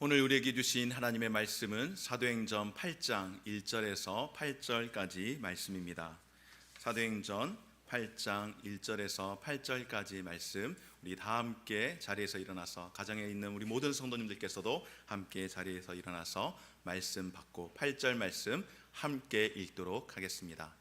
오늘 우리에게 주신 하나님의 말씀은 사도행전 8장 1절에서 8절까지 말씀입니다. 사도행전 8장 1절에서 8절까지 말씀, 우리 다 함께 자리에서 일어나서, 가정에 있는 우리 모든 성도님들께서도 함께 자리에서 일어나서 말씀 받고 8절 말씀 함께 읽도록 하겠습니다.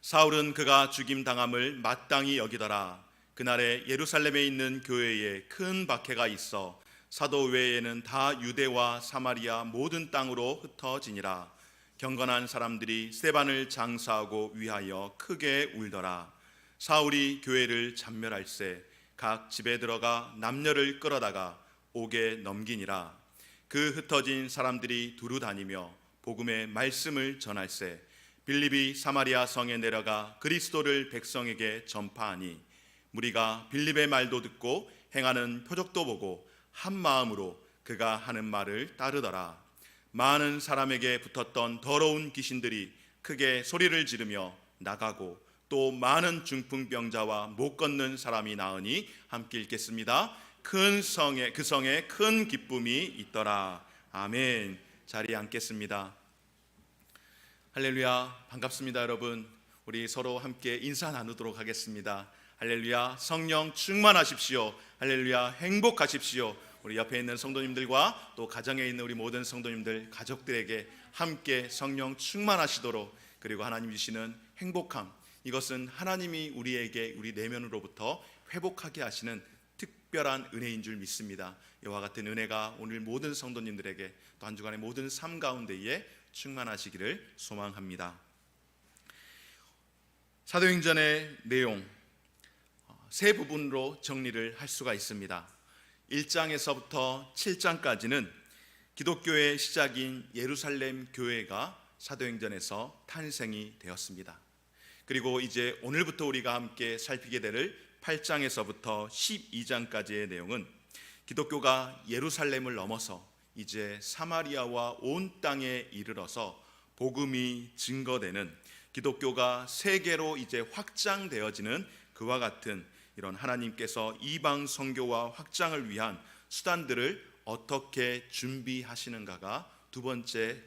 사울은 그가 죽임당함을 마땅히 여기더라. 그날에 예루살렘에 있는 교회에 큰 박해가 있어 사도 외에는 다 유대와 사마리아 모든 땅으로 흩어지니라. 경건한 사람들이 스데반을 장사하고 위하여 크게 울더라. 사울이 교회를 잡멸할세 각 집에 들어가 남녀를 끌어다가 옥에 넘기니라. 그 흩어진 사람들이 두루 다니며 복음의 말씀을 전할세 빌립이 사마리아 성에 내려가 그리스도를 백성에게 전파하니 무리가 빌립의 말도 듣고 행하는 표적도 보고 한 마음으로 그가 하는 말을 따르더라. 많은 사람에게 붙었던 더러운 귀신들이 크게 소리를 지르며 나가고 또 많은 중풍병자와 못 걷는 사람이 나으니 함께 읽겠습니다. 그 성에 큰 기쁨이 있더라. 아멘. 자리에 앉겠습니다. 할렐루야. 반갑습니다, 여러분. 우리 서로 함께 인사 나누도록 하겠습니다. 할렐루야. 성령 충만하십시오. 할렐루야. 행복하십시오. 우리 옆에 있는 성도님들과 또 가정에 있는 우리 모든 성도님들, 가족들에게 함께 성령 충만하시도록, 그리고 하나님 주시는 행복함, 이것은 하나님이 우리에게 우리 내면으로부터 회복하게 하시는 특별한 은혜인 줄 믿습니다. 이와 같은 은혜가 오늘 모든 성도님들에게 또 한 주간의 모든 삶 가운데에 충만하시기를 소망합니다. 사도행전의 내용 세 부분으로 정리를 할 수가 있습니다. 1장에서부터 7장까지는 기독교의 시작인 예루살렘 교회가 사도행전에서 탄생이 되었습니다. 그리고 이제 오늘부터 우리가 함께 살피게 될 8장에서부터 12장까지의 내용은 기독교가 예루살렘을 넘어서 이제 사마리아와 온 땅에 이르러서 복음이 증거되는, 기독교가 세계로 이제 확장되어지는 그와 같은 이런 하나님께서 이방 선교와 확장을 위한 수단들을 어떻게 준비하시는가가 두 번째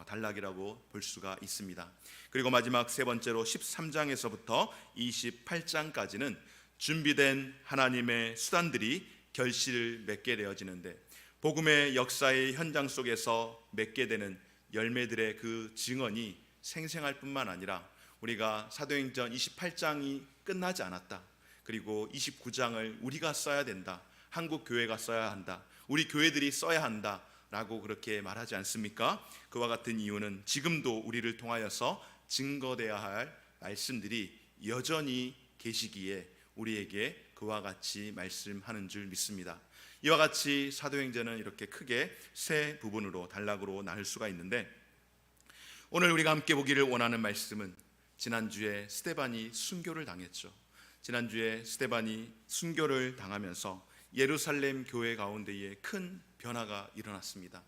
단락이라고 볼 수가 있습니다. 그리고 마지막 세 번째로 13장에서부터 28장까지는 준비된 하나님의 수단들이 결실을 맺게 되어지는데, 복음의 역사의 현장 속에서 맺게 되는 열매들의 그 증언이 생생할 뿐만 아니라 우리가 사도행전 28장이 끝나지 않았다, 그리고 29장을 우리가 써야 된다, 한국 교회가 써야 한다, 우리 교회들이 써야 한다 라고 그렇게 말하지 않습니까? 그와 같은 이유는 지금도 우리를 통하여서 증거되어야 할 말씀들이 여전히 계시기에 우리에게 그와 같이 말씀하는 줄 믿습니다. 이와 같이 사도행전은 이렇게 크게 세 부분으로 단락으로 나눌 수가 있는데, 오늘 우리가 함께 보기를 원하는 말씀은 지난주에 스데반이 순교를 당했죠. 지난주에 스데반이 순교를 당하면서 예루살렘 교회 가운데에 큰 변화가 일어났습니다.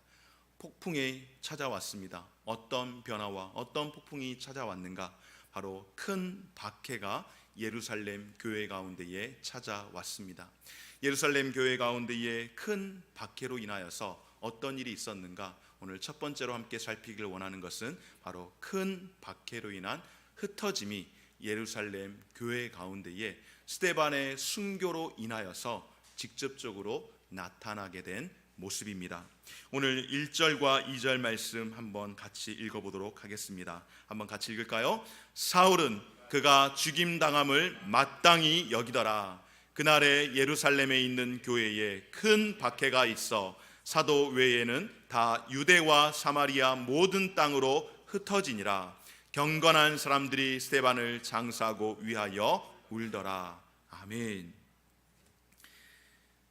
폭풍이 찾아왔습니다. 어떤 변화와 어떤 폭풍이 찾아왔는가? 바로 큰 박해가 예루살렘 교회 가운데에 찾아왔습니다. 예루살렘 교회 가운데에 큰 박해로 인하여서 어떤 일이 있었는가? 오늘 첫 번째로 함께 살피기를 원하는 것은 바로 큰 박해로 인한 흩어짐이 예루살렘 교회 가운데에 스데반의 순교로 인하여서 직접적으로 나타나게 된 모습입니다. 오늘 1절과 2절 말씀 한번 같이 읽어보도록 하겠습니다. 한번 같이 읽을까요? 사울은 그가 죽임당함을 마땅히 여기더라. 그날에 예루살렘에 있는 교회에 큰 박해가 있어 사도 외에는 다 유대와 사마리아 모든 땅으로 흩어지니라. 경건한 사람들이 스데반을 장사하고 위하여 울더라. 아멘.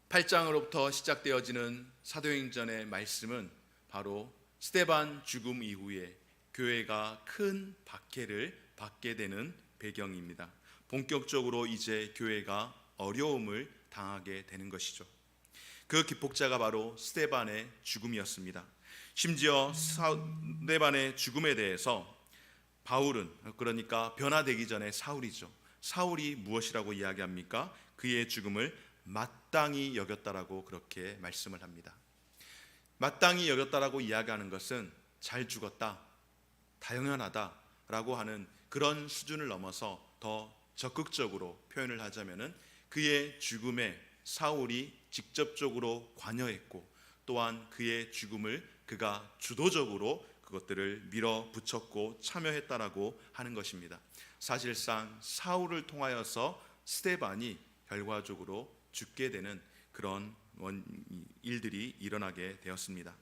8장으로부터 시작되어지는 사도행전의 말씀은 바로 스데반 죽음 이후에 교회가 큰 박해를 받게 되는 배경입니다. 본격적으로 이제 교회가 어려움을 당하게 되는 것이죠. 그 기폭제가 바로 스데반의 죽음이었습니다. 심지어 스데반의 죽음에 대해서 바울은, 그러니까 변화되기 전에 사울이죠, 사울이 무엇이라고 이야기합니까? 그의 죽음을 마땅히 여겼다라고 그렇게 말씀을 합니다. 마땅히 여겼다라고 이야기하는 것은 잘 죽었다, 당연하다라고 하는 그런 수준을 넘어서 더 적극적으로 표현을 하자면은 그의 죽음에 사울이 직접적으로 관여했고, 또한 그의 죽음을 그가 주도적으로 그것들을 밀어붙였고 참여했다라고 하는 것입니다. 사실상 사울을 통하여서 스데반이 결과적으로 죽게 되는 그런 일들이 일어나게 되었습니다.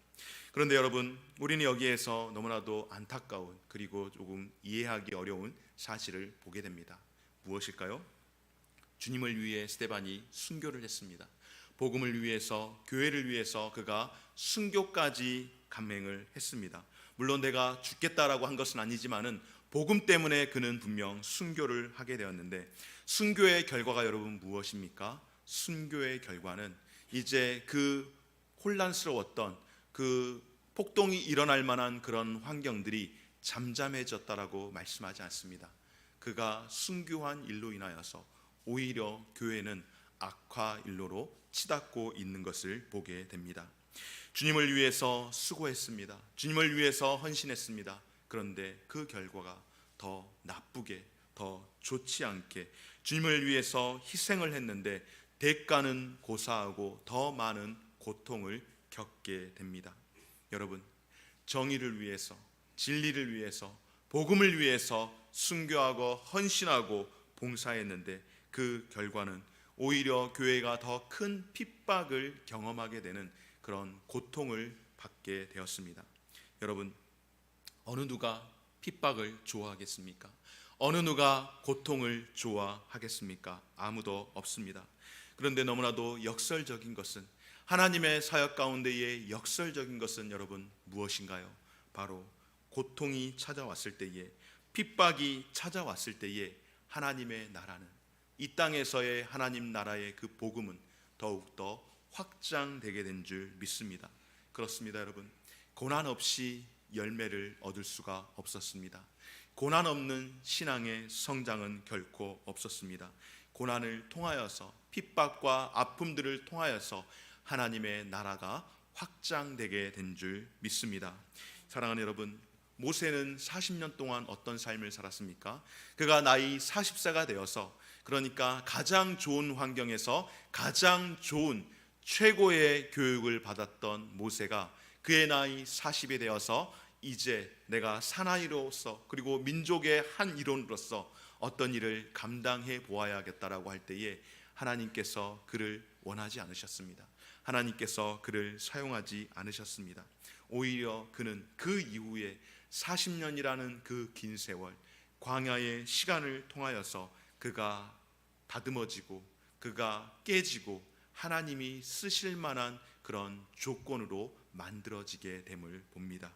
그런데 여러분, 우리는 여기에서 너무나도 안타까운, 그리고 조금 이해하기 어려운 사실을 보게 됩니다. 무엇일까요? 주님을 위해 스데반이 순교를 했습니다. 복음을 위해서, 교회를 위해서 그가 순교까지 감행을 했습니다. 물론 내가 죽겠다라고 한 것은 아니지만은 복음 때문에 그는 분명 순교를 하게 되었는데, 순교의 결과가 여러분 무엇입니까? 순교의 결과는 이제 그 혼란스러웠던 그 폭동이 일어날 만한 그런 환경들이 잠잠해졌다라고 말씀하지 않습니다. 그가 순교한 일로 인하여서 오히려 교회는 악화 일로로 치닫고 있는 것을 보게 됩니다. 주님을 위해서 수고했습니다. 주님을 위해서 헌신했습니다. 그런데 그 결과가 더 나쁘게, 더 좋지 않게 주님을 위해서 희생을 했는데 대가는 고사하고 더 많은 고통을 겪게 됩니다. 여러분, 정의를 위해서, 진리를 위해서, 복음을 위해서 순교하고 헌신하고 봉사했는데 그 결과는 오히려 교회가 더 큰 핍박을 경험하게 되는 그런 고통을 받게 되었습니다. 여러분, 어느 누가 핍박을 좋아하겠습니까? 어느 누가 고통을 좋아하겠습니까? 아무도 없습니다. 그런데 너무나도 역설적인 것은, 하나님의 사역 가운데의 역설적인 것은 여러분 무엇인가요? 바로 고통이 찾아왔을 때에, 핍박이 찾아왔을 때에 하나님의 나라는, 이 땅에서의 하나님 나라의 그 복음은 더욱더 확장되게 된 줄 믿습니다. 그렇습니다. 여러분, 고난 없이 열매를 얻을 수가 없었습니다. 고난 없는 신앙의 성장은 결코 없었습니다. 고난을 통하여서, 핍박과 아픔들을 통하여서 하나님의 나라가 확장되게 된 줄 믿습니다. 사랑하는 여러분, 모세는 40년 동안 어떤 삶을 살았습니까? 그가 나이 40세가 되어서, 그러니까 가장 좋은 환경에서 가장 좋은 최고의 교육을 받았던 모세가 그의 나이 40이 되어서 이제 내가 사나이로서, 그리고 민족의 한 일원으로서 어떤 일을 감당해 보아야겠다라고 할 때에 하나님께서 그를 원하지 않으셨습니다. 하나님께서 그를 사용하지 않으셨습니다. 오히려 그는 그 이후에 40년이라는 그 긴 세월, 광야의 시간을 통하여서 그가 다듬어지고, 그가 깨지고, 하나님이 쓰실 만한 그런 조건으로 만들어지게 됨을 봅니다.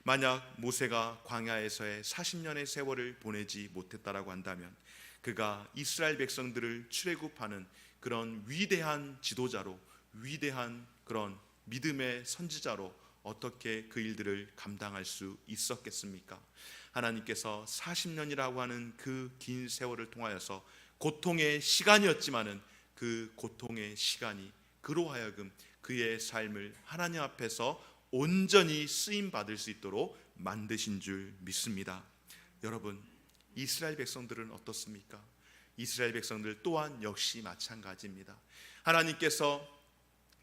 만약 모세가 광야에서의 40년의 세월을 보내지 못했다라고 한다면 그가 이스라엘 백성들을 출애굽하는 그런 위대한 지도자로, 위대한 그런 믿음의 선지자로 어떻게 그 일들을 감당할 수 있었겠습니까? 하나님께서 40년이라고 하는 그 긴 세월을 통하여서 고통의 시간이었지만은 그 고통의 시간이 그로 하여금 그의 삶을 하나님 앞에서 온전히 쓰임 받을 수 있도록 만드신 줄 믿습니다. 여러분, 이스라엘 백성들은 어떻습니까? 이스라엘 백성들 또한 역시 마찬가지입니다. 하나님께서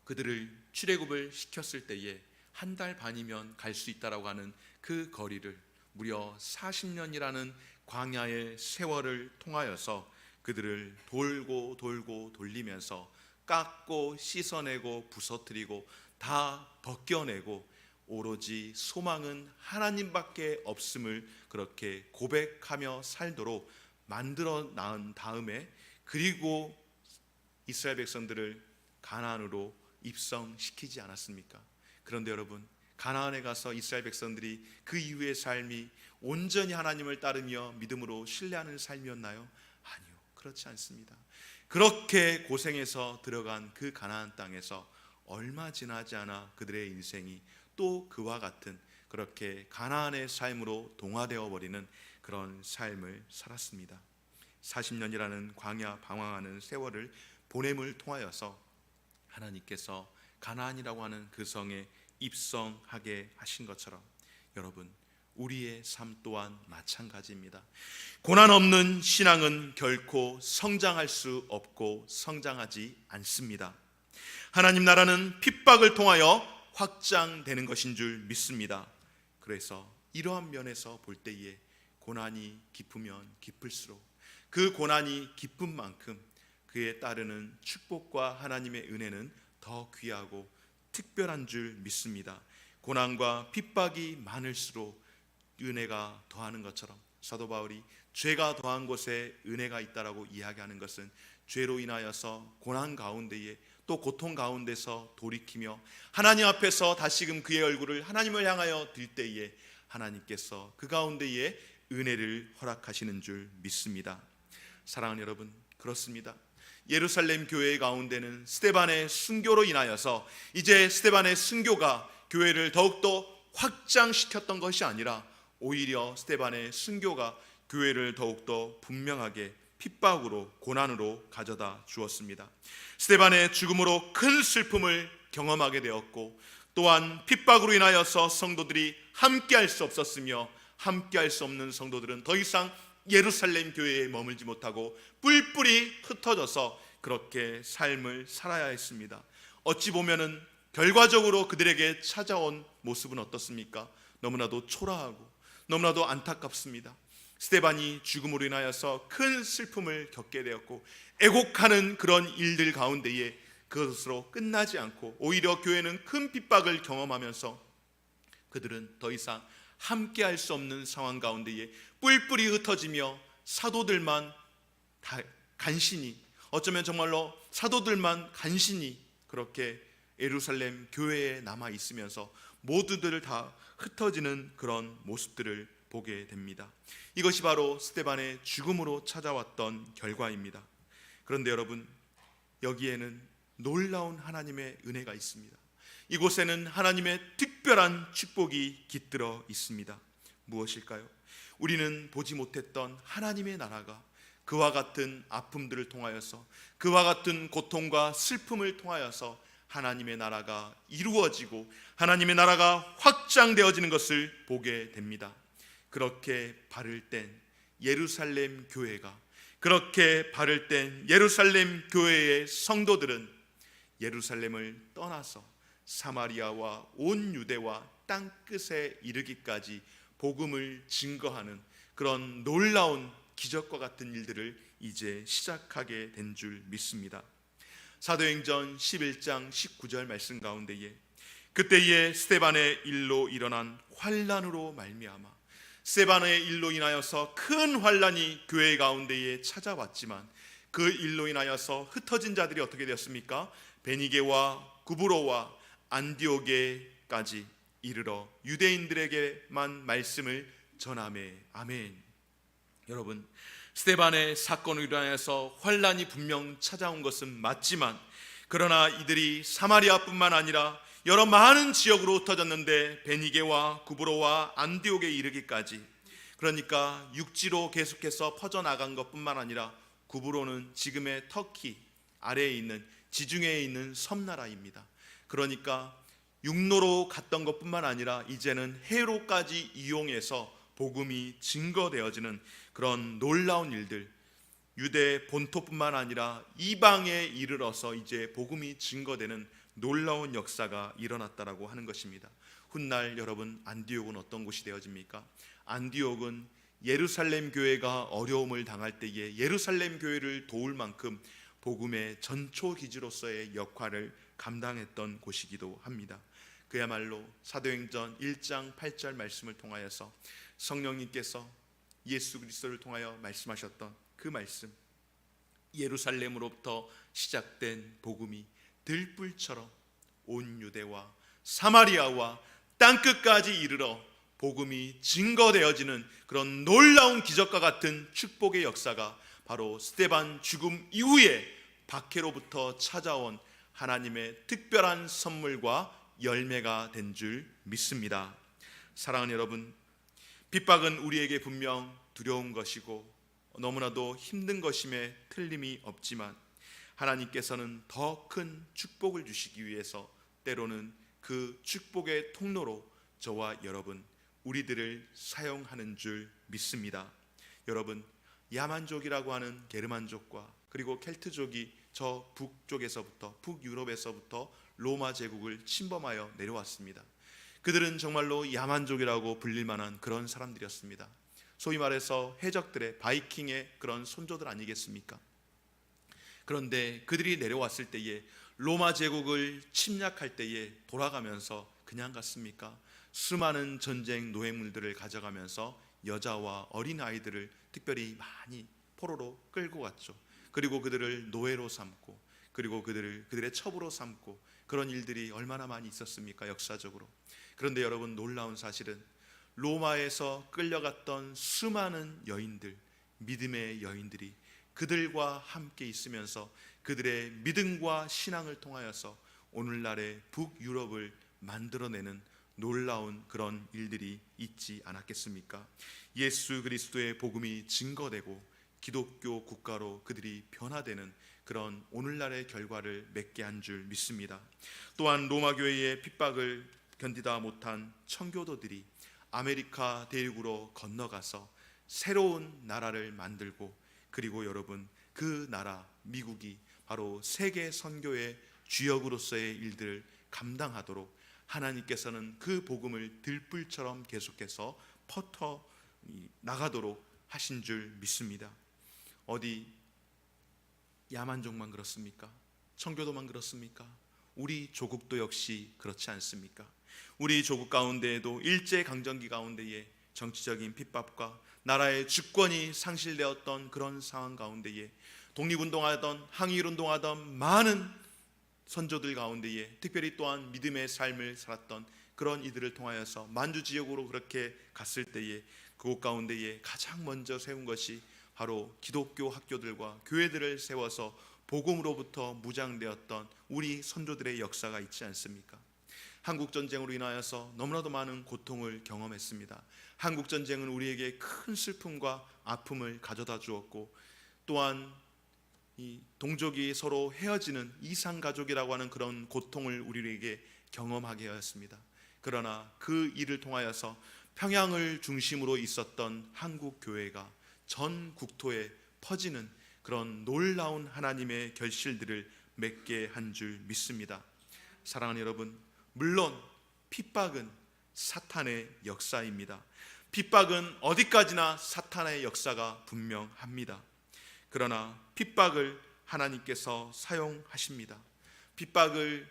그들을 출애굽을 시켰을 때에 한 달 반이면 갈 수 있다라고 하는 그 거리를 무려 40년이라는 광야의 세월을 통하여서 그들을 돌고 돌고 돌리면서 깎고 씻어내고 부서뜨리고 다 벗겨내고 오로지 소망은 하나님밖에 없음을 그렇게 고백하며 살도록 만들어 낳은 다음에, 그리고 이스라엘 백성들을 가나안으로 입성시키지 않았습니까? 그런데 여러분, 가나안에 가서 이스라엘 백성들이 그 이후의 삶이 온전히 하나님을 따르며 믿음으로 신뢰하는 삶이었나요? 아니요, 그렇지 않습니다. 그렇게 고생해서 들어간 그 가나안 땅에서 얼마 지나지 않아 그들의 인생이 또 그와 같은 그렇게 가나안의 삶으로 동화되어 버리는 그런 삶을 살았습니다. 40년이라는 광야 방황하는 세월을 보냄을 통하여서 하나님께서 가나안이라고 하는 그 성에 입성하게 하신 것처럼 여러분, 우리의 삶 또한 마찬가지입니다. 고난 없는 신앙은 결코 성장할 수 없고 성장하지 않습니다. 하나님 나라는 핍박을 통하여 확장되는 것인 줄 믿습니다. 그래서 이러한 면에서 볼 때에 고난이 깊으면 깊을수록 그 고난이 깊은 만큼 그에 따르는 축복과 하나님의 은혜는 더 귀하고 특별한 줄 믿습니다. 고난과 핍박이 많을수록 은혜가 더하는 것처럼 사도 바울이 죄가 더한 곳에 은혜가 있다라고 이야기하는 것은 죄로 인하여서 고난 가운데에 또 고통 가운데서 돌이키며 하나님 앞에서 다시금 그의 얼굴을 하나님을 향하여 들 때에 하나님께서 그 가운데에 은혜를 허락하시는 줄 믿습니다. 사랑하는 여러분, 그렇습니다. 예루살렘 교회 가운데는 스데반의 순교로 인하여서 이제 스데반의 순교가 교회를 더욱더 확장시켰던 것이 아니라 오히려 스데반의 순교가 교회를 더욱더 분명하게 핍박으로 고난으로 가져다 주었습니다. 스데반의 죽음으로 큰 슬픔을 경험하게 되었고 또한 핍박으로 인하여서 성도들이 함께할 수 없었으며 함께할 수 없는 성도들은 더 이상 예루살렘 교회에 머물지 못하고 뿔뿔이 흩어져서 그렇게 삶을 살아야 했습니다. 어찌 보면은 결과적으로 그들에게 찾아온 모습은 어떻습니까? 너무나도 초라하고 너무나도 안타깝습니다. 스데반이 죽음으로 인하여서 큰 슬픔을 겪게 되었고 애곡하는 그런 일들 가운데에 그것으로 끝나지 않고 오히려 교회는 큰 핍박을 경험하면서 그들은 더 이상 함께할 수 없는 상황 가운데에 뿔뿔이 흩어지며 사도들만 간신히, 어쩌면 정말로 사도들만 간신히 그렇게 예루살렘 교회에 남아 있으면서 모두들 다 흩어지는 그런 모습들을 보게 됩니다. 이것이 바로 스데반의 죽음으로 찾아왔던 결과입니다. 그런데 여러분, 여기에는 놀라운 하나님의 은혜가 있습니다. 이곳에는 하나님의 특별한 축복이 깃들어 있습니다. 무엇일까요? 우리는 보지 못했던 하나님의 나라가 그와 같은 아픔들을 통하여서, 그와 같은 고통과 슬픔을 통하여서 하나님의 나라가 이루어지고 하나님의 나라가 확장되어지는 것을 보게 됩니다. 그렇게 발을 뗀 예루살렘 교회가, 그렇게 발을 뗀 예루살렘 교회의 성도들은 예루살렘을 떠나서 사마리아와 온 유대와 땅끝에 이르기까지 복음을 증거하는 그런 놀라운 기적과 같은 일들을 이제 시작하게 된 줄 믿습니다. 사도행전 11장 19절 말씀 가운데에 그때에 스데반의 일로 일어난 환란으로 말미암아, 스데반의 일로 인하여서 큰 환란이 교회 가운데에 찾아왔지만 그 일로 인하여서 흩어진 자들이 어떻게 되었습니까? 베니게와 구브로와 안디오게까지 이르러 유대인들에게만 말씀을 전하매. 아멘. 여러분, 스데반의 사건으로 인하여서 환란이 분명 찾아온 것은 맞지만, 그러나 이들이 사마리아뿐만 아니라 여러 많은 지역으로 흩어졌는데 베니게와 구브로와 안디옥에 이르기까지, 그러니까 육지로 계속해서 퍼져나간 것뿐만 아니라 구브로는 지금의 터키 아래에 있는 지중해에 있는 섬나라입니다. 그러니까 육로로 갔던 것뿐만 아니라 이제는 해로까지 이용해서 복음이 증거되어지는 그런 놀라운 일들, 유대 본토뿐만 아니라 이방에 이르러서 이제 복음이 증거되는 놀라운 역사가 일어났다라고 하는 것입니다. 훗날 여러분, 안디옥은 어떤 곳이 되어집니까? 안디옥은 예루살렘 교회가 어려움을 당할 때에 예루살렘 교회를 도울 만큼 복음의 전초기지로서의 역할을 감당했던 곳이기도 합니다. 그야말로 사도행전 1장 8절 말씀을 통하여서 성령님께서 예수 그리스도를 통하여 말씀하셨던 그 말씀, 예루살렘으로부터 시작된 복음이 들불처럼 온 유대와 사마리아와 땅끝까지 이르러 복음이 증거되어지는 그런 놀라운 기적과 같은 축복의 역사가 바로 스데반 죽음 이후에 박해로부터 찾아온 하나님의 특별한 선물과 열매가 된 줄 믿습니다. 사랑하는 여러분, 핍박은 우리에게 분명 두려운 것이고 너무나도 힘든 것임에 틀림이 없지만 하나님께서는 더 큰 축복을 주시기 위해서 때로는 그 축복의 통로로 저와 여러분 우리들을 사용하는 줄 믿습니다. 여러분, 야만족이라고 하는 게르만족과 그리고 켈트족이 저 북쪽에서부터 북유럽에서부터 로마 제국을 침범하여 내려왔습니다. 그들은 정말로 야만족이라고 불릴 만한 그런 사람들이었습니다. 소위 말해서 해적들의 바이킹의 그런 손조들 아니겠습니까? 그런데 그들이 내려왔을 때에 로마 제국을 침략할 때에 돌아가면서 그냥 갔습니까? 수많은 전쟁 노예물들을 가져가면서 여자와 어린 아이들을 특별히 많이 포로로 끌고 갔죠. 그리고 그들을 노예로 삼고 그리고 그들의 첩으로 삼고 그런 일들이 얼마나 많이 있었습니까? 역사적으로. 그런데 여러분, 놀라운 사실은 로마에서 끌려갔던 수많은 여인들, 믿음의 여인들이 그들과 함께 있으면서 그들의 믿음과 신앙을 통하여서 오늘날의 북유럽을 만들어내는 놀라운 그런 일들이 있지 않았겠습니까? 예수 그리스도의 복음이 증거되고 기독교 국가로 그들이 변화되는 그런 오늘날의 결과를 맺게 한 줄 믿습니다. 또한 로마 교회의 핍박을 견디다 못한 청교도들이 아메리카 대륙으로 건너가서 새로운 나라를 만들고, 그리고 여러분, 그 나라 미국이 바로 세계 선교의 주역으로서의 일들을 감당하도록 하나님께서는 그 복음을 들불처럼 계속해서 퍼터 나가도록 하신 줄 믿습니다. 어디 야만족만 그렇습니까? 청교도만 그렇습니까? 우리 조국도 역시 그렇지 않습니까? 우리 조국 가운데에도 일제강점기 가운데에 정치적인 핍박과 나라의 주권이 상실되었던 그런 상황 가운데에 독립운동하던 항일운동하던 많은 선조들 가운데에, 특별히 또한 믿음의 삶을 살았던 그런 이들을 통하여서 만주지역으로 그렇게 갔을 때에 그곳 가운데에 가장 먼저 세운 것이 바로 기독교 학교들과 교회들을 세워서 복음으로부터 무장되었던 우리 선조들의 역사가 있지 않습니까? 한국전쟁으로 인하여서 너무나도 많은 고통을 경험했습니다. 한국전쟁은 우리에게 큰 슬픔과 아픔을 가져다 주었고, 또한 이 동족이 서로 헤어지는 이상가족이라고 하는 그런 고통을 우리에게 경험하게 하였습니다. 그러나 그 일을 통하여서 평양을 중심으로 있었던 한국 교회가 전 국토에 퍼지는 그런 놀라운 하나님의 결실들을 맺게 한 줄 믿습니다. 사랑하는 여러분, 물론 핍박은 사탄의 역사입니다. 핍박은 어디까지나 사탄의 역사가 분명합니다. 그러나 핍박을 하나님께서 사용하십니다. 핍박을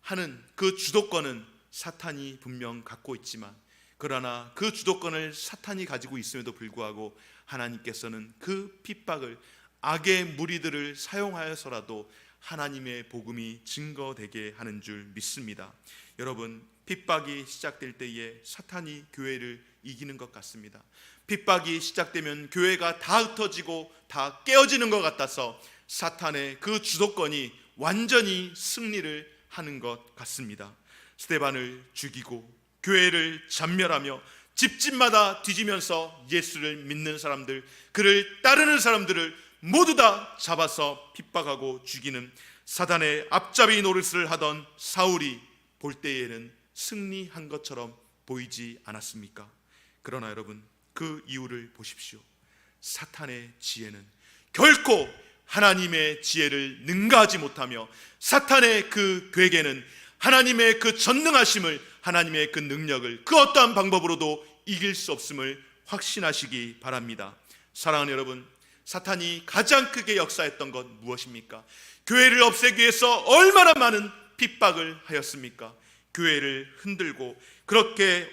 하는 그 주도권은 사탄이 분명 갖고 있지만, 그러나 그 주도권을 사탄이 가지고 있음에도 불구하고 하나님께서는 그 핍박을 악의 무리들을 사용하여서라도 하나님의 복음이 증거되게 하는 줄 믿습니다. 여러분, 핍박이 시작될 때에 사탄이 교회를 이기는 것 같습니다. 핍박이 시작되면 교회가 다 흩어지고 다 깨어지는 것 같아서 사탄의 그 주도권이 완전히 승리를 하는 것 같습니다. 스데반을 죽이고 교회를 잔멸하며 집집마다 뒤지면서 예수를 믿는 사람들, 그를 따르는 사람들을 모두 다 잡아서 핍박하고 죽이는 사단의 앞잡이 노릇을 하던 사울이 볼 때에는 승리한 것처럼 보이지 않았습니까? 그러나 여러분, 그 이유를 보십시오. 사탄의 지혜는 결코 하나님의 지혜를 능가하지 못하며, 사탄의 그 괴계는 하나님의 그 전능하심을, 하나님의 그 능력을 그 어떠한 방법으로도 이길 수 없음을 확신하시기 바랍니다. 사랑하는 여러분, 사탄이 가장 크게 역사했던 것 무엇입니까? 교회를 없애기 위해서 얼마나 많은 핍박을 하였습니까? 교회를 흔들고 그렇게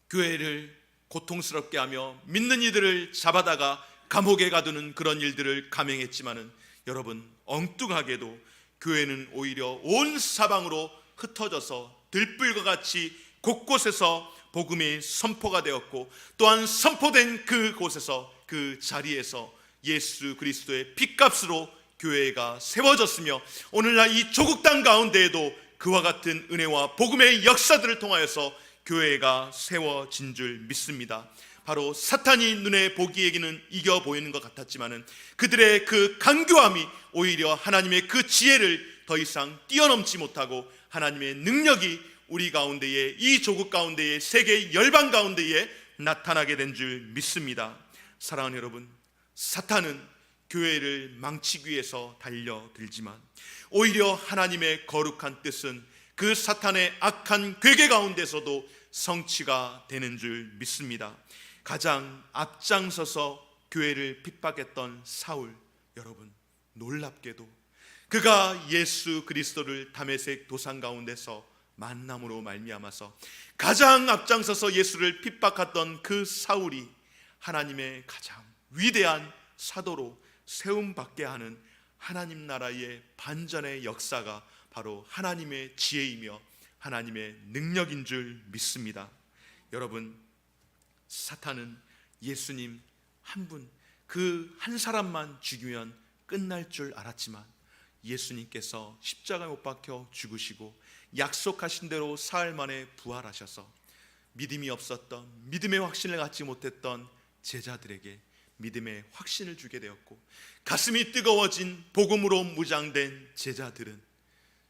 교회를 고통스럽게 하며 믿는 이들을 잡아다가 감옥에 가두는 그런 일들을 감행했지만은, 여러분, 엉뚱하게도 교회는 오히려 온 사방으로 흩어져서 들불과 같이 곳곳에서 복음이 선포가 되었고, 또한 선포된 그곳에서, 그 자리에서 예수 그리스도의 핏값으로 교회가 세워졌으며, 오늘날 이 조국 땅 가운데에도 그와 같은 은혜와 복음의 역사들을 통하여서 교회가 세워진 줄 믿습니다. 바로 사탄이 눈에 보기에는 이겨 보이는 것 같았지만은 그들의 그 간교함이 오히려 하나님의 그 지혜를 더 이상 뛰어넘지 못하고 하나님의 능력이 우리 가운데에, 이 조국 가운데에, 세계 열방 가운데에 나타나게 된 줄 믿습니다. 사랑하는 여러분, 사탄은 교회를 망치기 위해서 달려들지만 오히려 하나님의 거룩한 뜻은 그 사탄의 악한 괴계 가운데서도 성취가 되는 줄 믿습니다. 가장 앞장서서 교회를 핍박했던 사울, 여러분, 놀랍게도 그가 예수 그리스도를 다메섹 도상 가운데서 만남으로 말미암아서 가장 앞장서서 예수를 핍박했던 그 사울이 하나님의 가장 위대한 사도로 세움받게 하는 하나님 나라의 반전의 역사가 바로 하나님의 지혜이며 하나님의 능력인 줄 믿습니다. 여러분, 사탄은 예수님 한 분, 그 한 사람만 죽이면 끝날 줄 알았지만 예수님께서 십자가에 못 박혀 죽으시고 약속하신 대로 사흘 만에 부활하셔서 믿음이 없었던, 믿음의 확신을 갖지 못했던 제자들에게 믿음의 확신을 주게 되었고, 가슴이 뜨거워진 복음으로 무장된 제자들은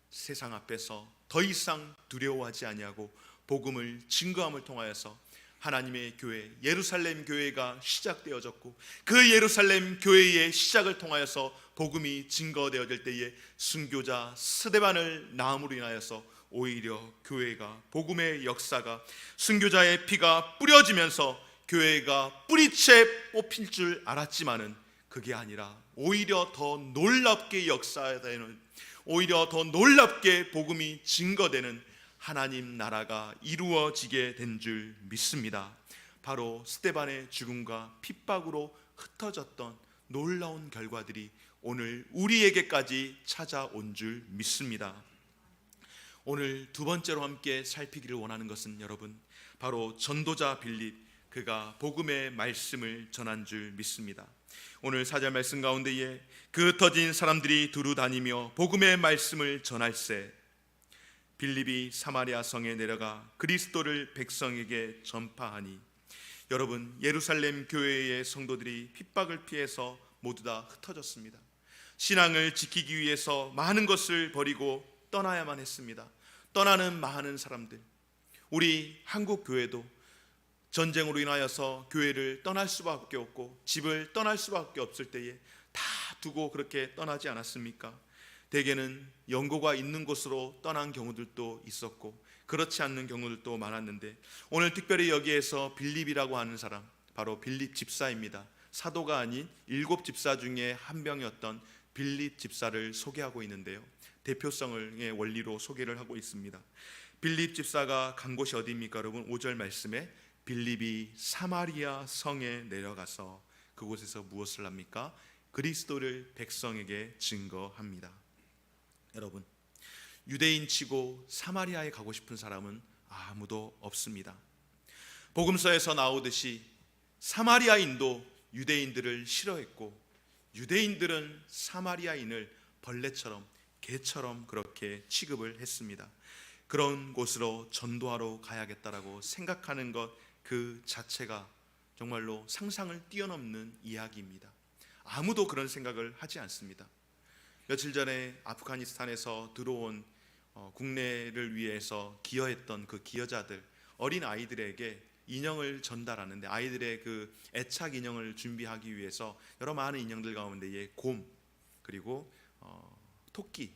세상 앞에서 더 이상 두려워하지 아니하고 복음을 증거함을 통하여서 하나님의 교회, 예루살렘 교회가 시작되어졌고, 그 예루살렘 교회의 시작을 통하여서 복음이 증거되어질 때에 순교자 스데반을 낳음으로 인하여서 오히려 교회가, 복음의 역사가, 순교자의 피가 뿌려지면서 교회가 뿌리채 뽑힐 줄 알았지만은 그게 아니라 오히려 더 놀랍게 역사되는, 오히려 더 놀랍게 복음이 증거되는 하나님 나라가 이루어지게 된 줄 믿습니다. 바로 스데반의 죽음과 핍박으로 흩어졌던 놀라운 결과들이 오늘 우리에게까지 찾아온 줄 믿습니다. 오늘 두 번째로 함께 살피기를 원하는 것은, 여러분, 바로 전도자 빌립, 그가 복음의 말씀을 전한 줄 믿습니다. 오늘 4절 말씀 가운데에 그 흩어진 사람들이 두루 다니며 복음의 말씀을 전할세, 빌립이 사마리아 성에 내려가 그리스도를 백성에게 전파하니. 여러분, 예루살렘 교회의 성도들이 핍박을 피해서 모두 다 흩어졌습니다. 신앙을 지키기 위해서 많은 것을 버리고 떠나야만 했습니다. 떠나는 많은 사람들, 우리 한국 교회도 전쟁으로 인하여서 교회를 떠날 수밖에 없고 집을 떠날 수밖에 없을 때에 다 두고 그렇게 떠나지 않았습니까? 대개는 연고가 있는 곳으로 떠난 경우들도 있었고 그렇지 않는 경우들도 많았는데, 오늘 특별히 여기에서 빌립이라고 하는 사람, 바로 빌립 집사입니다. 사도가 아닌 7 집사 중에 한 명이었던 빌립 집사를 소개하고 있는데요, 대표성의 원리로 소개를 하고 있습니다. 빌립 집사가 간 곳이 어디입니까? 여러분, 5절 말씀에 빌립이 사마리아 성에 내려가서 그곳에서 무엇을 합니까? 그리스도를 백성에게 증거합니다. 여러분, 유대인치고 사마리아에 가고 싶은 사람은 아무도 없습니다. 복음서에서 나오듯이 사마리아인도 유대인들을 싫어했고 유대인들은 사마리아인을 벌레처럼, 개처럼 그렇게 취급을 했습니다. 그런 곳으로 전도하러 가야겠다라고 생각하는 것 그 자체가 정말로 상상을 뛰어넘는 이야기입니다. 아무도 그런 생각을 하지 않습니다. 며칠 전에 아프가니스탄에서 들어온 국내를 위해서 기여했던 그 기여자들, 어린 아이들에게 인형을 전달하는데, 아이들의 그 애착 인형을 준비하기 위해서 여러 많은 인형들 가운데에 곰, 그리고 토끼,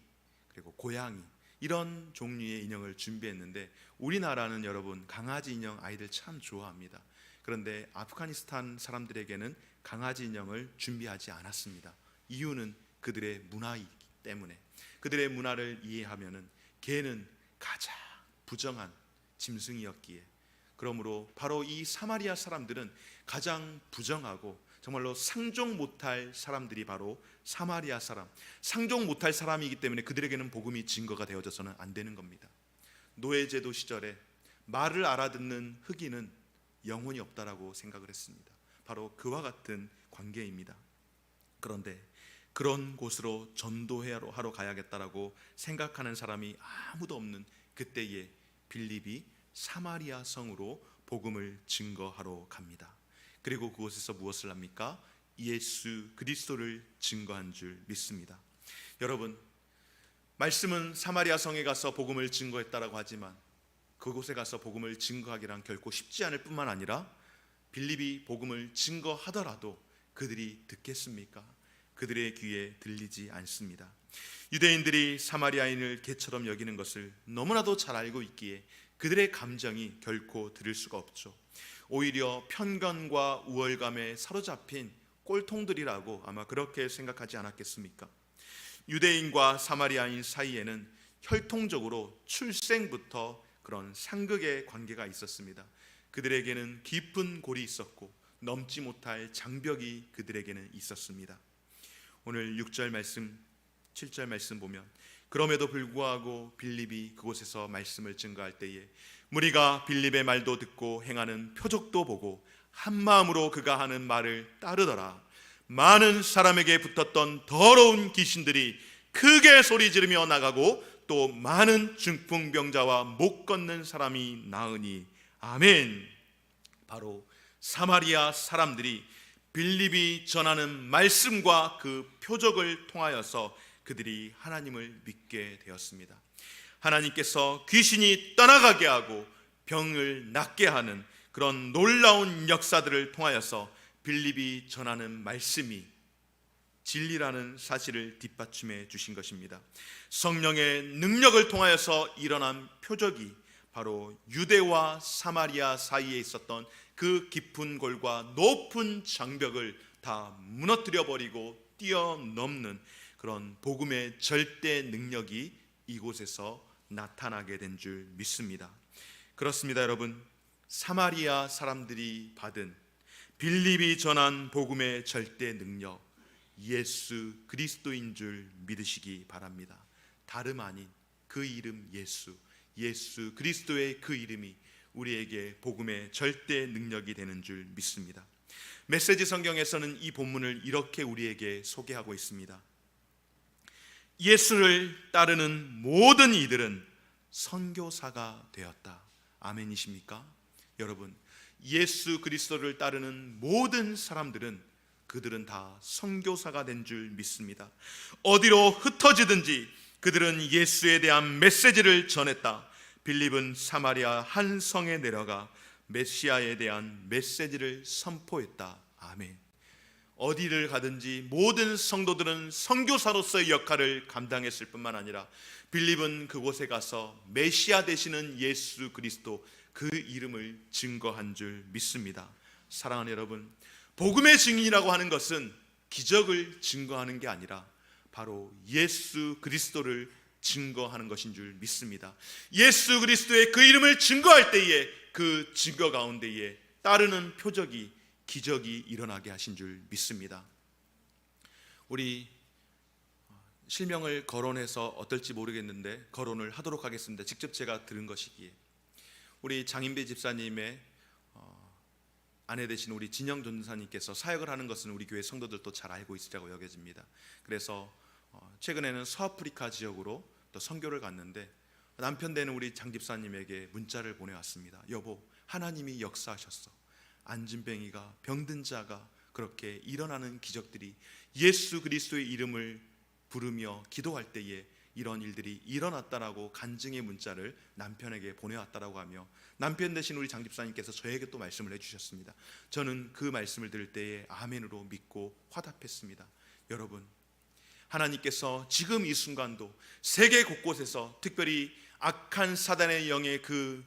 그리고 고양이, 이런 종류의 인형을 준비했는데, 우리나라는 여러분 강아지 인형 아이들 참 좋아합니다. 그런데 아프가니스탄 사람들에게는 강아지 인형을 준비하지 않았습니다. 이유는 그들의 문화이기 때문에, 그들의 문화를 이해하면은 개는 가장 부정한 짐승이었기에, 그러므로 바로 이 사마리아 사람들은 가장 부정하고 정말로 상종 못할 사람들이 바로 사마리아 사람, 상종 못할 사람이기 때문에 그들에게는 복음이 증거가 되어져서는 안 되는 겁니다. 노예제도 시절에 말을 알아듣는 흑인은 영혼이 없다라고 생각을 했습니다. 바로 그와 같은 관계입니다. 그런데 그런 곳으로 전도하러 가야겠다라고 생각하는 사람이 아무도 없는 그때에 빌립이 사마리아 성으로 복음을 증거하러 갑니다. 그리고 그곳에서 무엇을 합니까? 예수 그리스도를 증거한 줄 믿습니다. 여러분, 말씀은 사마리아 성에 가서 복음을 증거했다라고 하지만 그곳에 가서 복음을 증거하기란 결코 쉽지 않을 뿐만 아니라 빌립이 복음을 증거하더라도 그들이 듣겠습니까? 그들의 귀에 들리지 않습니다. 유대인들이 사마리아인을 개처럼 여기는 것을 너무나도 잘 알고 있기에 그들의 감정이 결코 들을 수가 없죠. 오히려 편견과 우월감에 사로잡힌 꼴통들이라고 아마 그렇게 생각하지 않았겠습니까? 유대인과 사마리아인 사이에는 혈통적으로 출생부터 그런 상극의 관계가 있었습니다. 그들에게는 깊은 골이 있었고 넘지 못할 장벽이 그들에게는 있었습니다. 오늘 6절 말씀, 7절 말씀 보면 그럼에도 불구하고 빌립이 그곳에서 말씀을 증거할 때에 무리가 빌립의 말도 듣고 행하는 표적도 보고 한 마음으로 그가 하는 말을 따르더라. 많은 사람에게 붙었던 더러운 귀신들이 크게 소리 지르며 나가고 또 많은 중풍병자와 못 걷는 사람이 나으니 아멘. 바로 사마리아 사람들이 빌립이 전하는 말씀과 그 표적을 통하여서 그들이 하나님을 믿게 되었습니다. 하나님께서 귀신이 떠나가게 하고 병을 낫게 하는 그런 놀라운 역사들을 통하여서 빌립이 전하는 말씀이 진리라는 사실을 뒷받침해 주신 것입니다. 성령의 능력을 통하여서 일어난 표적이 바로 유대와 사마리아 사이에 있었던 그 깊은 골과 높은 장벽을 다 무너뜨려 버리고 뛰어넘는 그런 복음의 절대 능력이 이곳에서 나타나게 된 줄 믿습니다. 그렇습니다, 여러분. 사마리아 사람들이 받은 빌립이 전한 복음의 절대 능력, 예수 그리스도인 줄 믿으시기 바랍니다. 다름 아닌 그 이름 예수 그리스도의 그 이름이 우리에게 복음의 절대 능력이 되는 줄 믿습니다. 메시지 성경에서는 이 본문을 이렇게 우리에게 소개하고 있습니다. 예수를 따르는 모든 이들은 선교사가 되었다. 아멘이십니까? 여러분, 예수 그리스도를 따르는 모든 사람들은 그들은 다 선교사가 된 줄 믿습니다. 어디로 흩어지든지 그들은 예수에 대한 메시지를 전했다. 빌립은 사마리아 한 성에 내려가 메시아에 대한 메시지를 선포했다. 아멘. 어디를 가든지 모든 성도들은 선교사로서의 역할을 감당했을 뿐만 아니라 빌립은 그곳에 가서 메시아 되시는 예수 그리스도 그 이름을 증거한 줄 믿습니다. 사랑하는 여러분, 복음의 증인이라고 하는 것은 기적을 증거하는 게 아니라 바로 예수 그리스도를 증거하는 것인 줄 믿습니다. 예수 그리스도의 그 이름을 증거할 때에 그 증거 가운데에 따르는 표적이 기적이 일어나게 하신 줄 믿습니다. 우리 실명을 거론해서 어떨지 모르겠는데 거론을 하도록 하겠습니다. 직접 제가 들은 것이기에 우리 장인배 집사님의 아내 되신 우리 진영 전사님께서 사역을 하는 것은 우리 교회 성도들도 잘 알고 있으리라고 여겨집니다. 그래서 최근에는 서아프리카 지역으로 또 선교를 갔는데 남편 되는 우리 장 집사님에게 문자를 보내왔습니다. 여보, 하나님이 역사하셨어. 안진뱅이가 병든 자가 그렇게 일어나는 기적들이 예수 그리스도의 이름을 부르며 기도할 때에 이런 일들이 일어났다라고 간증의 문자를 남편에게 보내왔다라고 하며 남편 되신 우리 장 집사님께서 저에게 또 말씀을 해주셨습니다. 저는 그 말씀을 들을 때에 아멘으로 믿고 화답했습니다. 여러분, 하나님께서 지금 이 순간도 세계 곳곳에서 특별히 악한 사단의 영의 그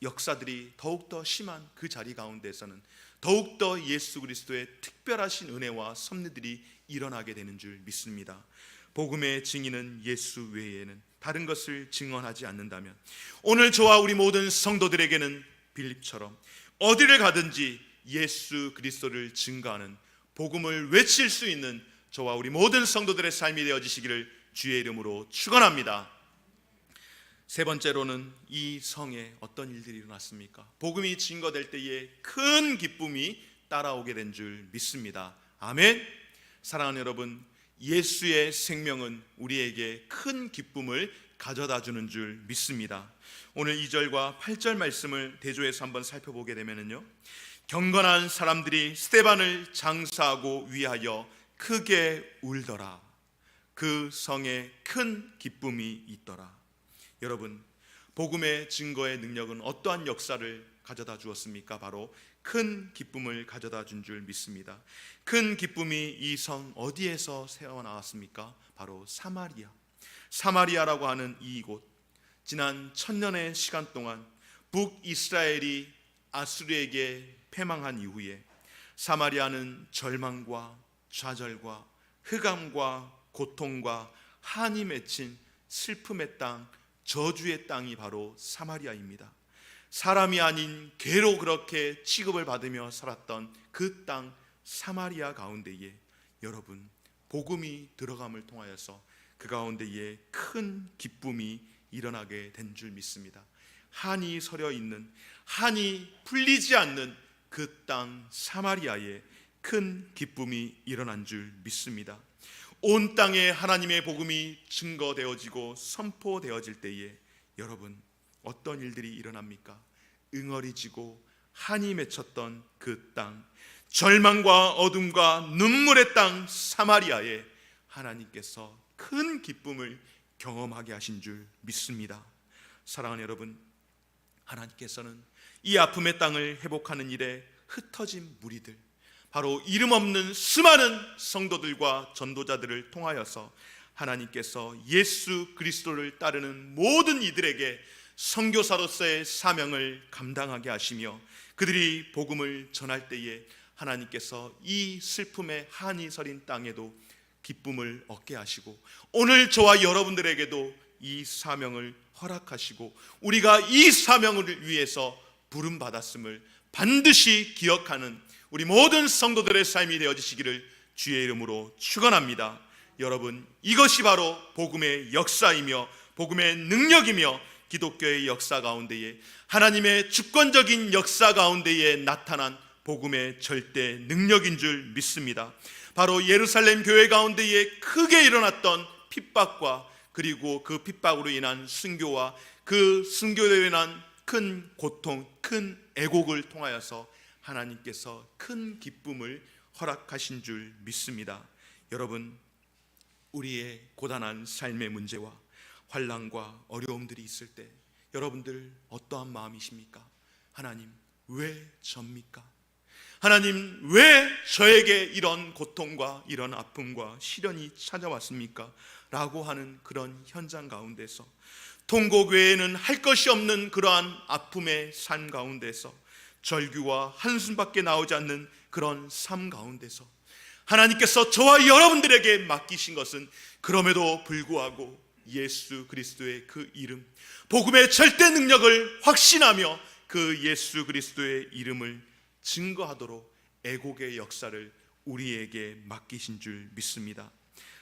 역사들이 더욱더 심한 그 자리 가운데서는 더욱더 예수 그리스도의 특별하신 은혜와 섭리들이 일어나게 되는 줄 믿습니다. 복음의 증인은 예수 외에는 다른 것을 증언하지 않는다면 오늘 저와 우리 모든 성도들에게는 빌립처럼 어디를 가든지 예수 그리스도를 증거하는 복음을 외칠 수 있는 저와 우리 모든 성도들의 삶이 되어지시기를 주의 이름으로 축원합니다. 세 번째로는 이 성에 어떤 일들이 일어났습니까? 복음이 증거될 때에 큰 기쁨이 따라오게 된 줄 믿습니다. 아멘. 사랑하는 여러분, 예수의 생명은 우리에게 큰 기쁨을 가져다 주는 줄 믿습니다. 오늘 2절과 8절 말씀을 대조해서 한번 살펴보게 되면요, 경건한 사람들이 스데반을 장사하고 위하여 크게 울더라. 그 성에 큰 기쁨이 있더라. 여러분, 복음의 증거의 능력은 어떠한 역사를 가져다 주었습니까? 바로 큰 기쁨을 가져다 준 줄 믿습니다. 큰 기쁨이 이 성 어디에서 새어나왔습니까? 바로 사마리아. 사마리아라고 하는 이곳, 지난 1000년의 시간 동안 북이스라엘이 아수르에게 패망한 이후에 사마리아는 절망과 좌절과 흑암과 고통과 한이 맺힌 슬픔의 땅, 저주의 땅이 바로 사마리아입니다. 사람이 아닌 개로 그렇게 취급을 받으며 살았던 그 땅 사마리아 가운데에 여러분, 복음이 들어감을 통하여서 그 가운데에 큰 기쁨이 일어나게 된 줄 믿습니다. 한이 서려 있는, 한이 풀리지 않는 그 땅 사마리아에 큰 기쁨이 일어난 줄 믿습니다. 온 땅에 하나님의 복음이 증거되어지고 선포되어질 때에 여러분, 어떤 일들이 일어납니까? 응어리지고 한이 맺혔던 그 땅, 절망과 어둠과 눈물의 땅 사마리아에 하나님께서 큰 기쁨을 경험하게 하신 줄 믿습니다. 사랑하는 여러분, 하나님께서는 이 아픔의 땅을 회복하는 일에 흩어진 무리들, 바로 이름 없는 수많은 성도들과 전도자들을 통하여서 하나님께서 예수 그리스도를 따르는 모든 이들에게 선교사로서의 사명을 감당하게 하시며 그들이 복음을 전할 때에 하나님께서 이 슬픔의 한이 서린 땅에도 기쁨을 얻게 하시고 오늘 저와 여러분들에게도 이 사명을 허락하시고 우리가 이 사명을 위해서 부름받았음을 반드시 기억하는 우리 모든 성도들의 삶이 되어지시기를 주의 이름으로 축원합니다. 여러분, 이것이 바로 복음의 역사이며 복음의 능력이며 기독교의 역사 가운데에 하나님의 주권적인 역사 가운데에 나타난 복음의 절대 능력인 줄 믿습니다. 바로 예루살렘 교회 가운데에 크게 일어났던 핍박과 그리고 그 핍박으로 인한 순교와 그 순교로 인한 큰 고통, 큰 애곡을 통하여서 하나님께서 큰 기쁨을 허락하신 줄 믿습니다. 여러분, 우리의 고단한 삶의 문제와 환난과 어려움들이 있을 때 여러분들 어떠한 마음이십니까? 하나님, 왜 접니까? 하나님, 왜 저에게 이런 고통과 이런 아픔과 시련이 찾아왔습니까? 라고 하는 그런 현장 가운데서, 통곡 외에는 할 것이 없는 그러한 아픔의 삶 가운데서, 절규와 한숨밖에 나오지 않는 그런 삶 가운데서 하나님께서 저와 여러분들에게 맡기신 것은 그럼에도 불구하고 예수 그리스도의 그 이름, 복음의 절대 능력을 확신하며 그 예수 그리스도의 이름을 증거하도록 애곡의 역사를 우리에게 맡기신 줄 믿습니다.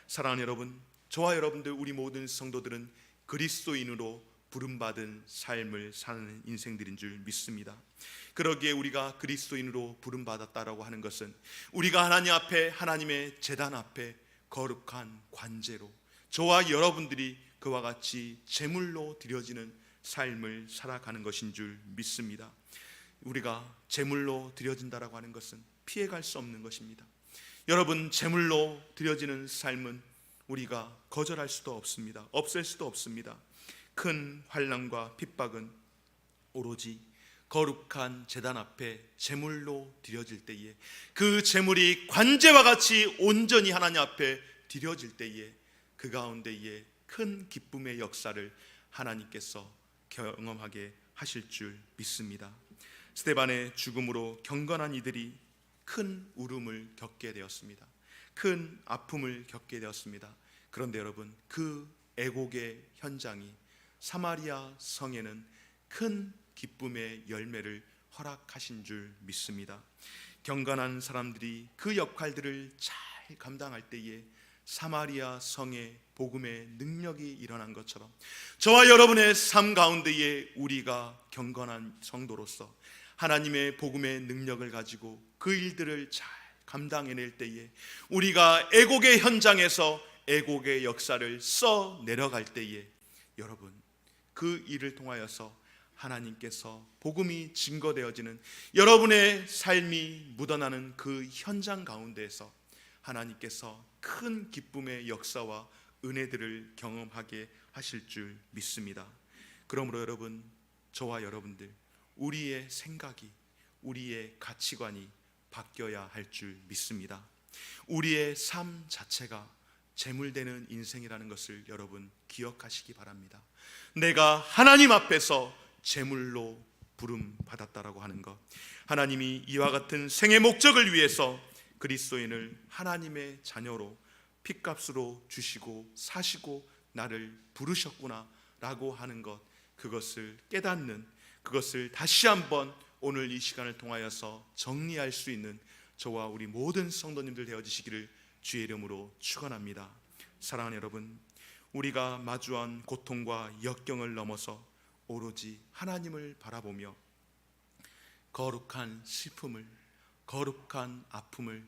사랑하는 여러분, 저와 여러분들 우리 모든 성도들은 그리스도인으로 부름받은 삶을 사는 인생들인 줄 믿습니다. 그러기에 우리가 그리스도인으로 부름받았다라고 하는 것은 우리가 하나님 앞에, 하나님의 제단 앞에 거룩한 관제로 저와 여러분들이 그와 같이 제물로 드려지는 삶을 살아가는 것인 줄 믿습니다. 우리가 제물로 드려진다라고 하는 것은 피해갈 수 없는 것입니다. 여러분, 제물로 드려지는 삶은 우리가 거절할 수도 없습니다. 없앨 수도 없습니다. 큰 환난과 핍박은 오로지 거룩한 제단 앞에 제물로 드려질 때에, 그 제물이 관제와 같이 온전히 하나님 앞에 드려질 때에 그 가운데에 큰 기쁨의 역사를 하나님께서 경험하게 하실 줄 믿습니다. 스데반의 죽음으로 경건한 이들이 큰 울음을 겪게 되었습니다. 큰 아픔을 겪게 되었습니다. 그런데 여러분, 그 애곡의 현장이 사마리아 성에는 큰 기쁨의 열매를 허락하신 줄 믿습니다. 경건한 사람들이 그 역할들을 잘 감당할 때에 사마리아 성의 복음의 능력이 일어난 것처럼 저와 여러분의 삶 가운데에 우리가 경건한 성도로서 하나님의 복음의 능력을 가지고 그 일들을 잘 감당해낼 때에 우리가 애곡의 현장에서 애곡의 역사를 써 내려갈 때에 여러분, 그 일을 통하여서 하나님께서 복음이 증거되어지는 여러분의 삶이 묻어나는 그 현장 가운데에서 하나님께서 큰 기쁨의 역사와 은혜들을 경험하게 하실 줄 믿습니다. 그러므로 여러분, 저와 여러분들, 우리의 생각이, 우리의 가치관이 바뀌어야 할 줄 믿습니다. 우리의 삶 자체가 재물되는 인생이라는 것을 여러분 기억하시기 바랍니다. 내가 하나님 앞에서 재물로 부름 받았다라고 하는 것, 하나님이 이와 같은 생의 목적을 위해서 그리스도인을 하나님의 자녀로 핏값으로 주시고 사시고 나를 부르셨구나 라고 하는 것, 그것을 깨닫는, 그것을 다시 한번 오늘 이 시간을 통하여서 정리할 수 있는 저와 우리 모든 성도님들 되어지시기를 주의 이름으로 축원합니다. 사랑하는 여러분, 우리가 마주한 고통과 역경을 넘어서 오로지 하나님을 바라보며 거룩한 슬픔을, 거룩한 아픔을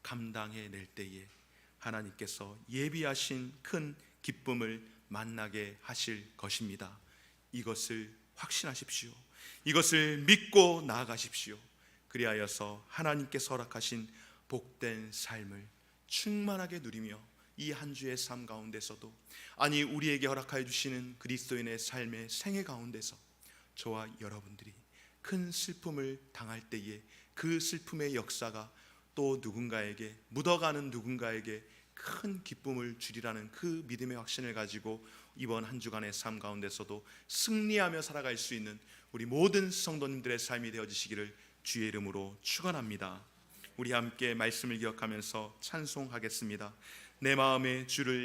감당해낼 때에 하나님께서 예비하신 큰 기쁨을 만나게 하실 것입니다. 이것을 확신하십시오. 이것을 믿고 나아가십시오. 그리하여서 하나님께서 허락하신 복된 삶을 충만하게 누리며 이 한 주의 삶 가운데서도, 아니 우리에게 허락하여 주시는 그리스도인의 삶의 생애 가운데서 저와 여러분들이 큰 슬픔을 당할 때에 그 슬픔의 역사가 또 누군가에게, 묻어가는 누군가에게 큰 기쁨을 주리라는 그 믿음의 확신을 가지고 이번 한 주간의 삶 가운데서도 승리하며 살아갈 수 있는 우리 모든 성도님들의 삶이 되어지시기를 주의 이름으로 축원합니다. 우리 함께 말씀을 기억하면서 찬송하겠습니다. 내 마음에 주를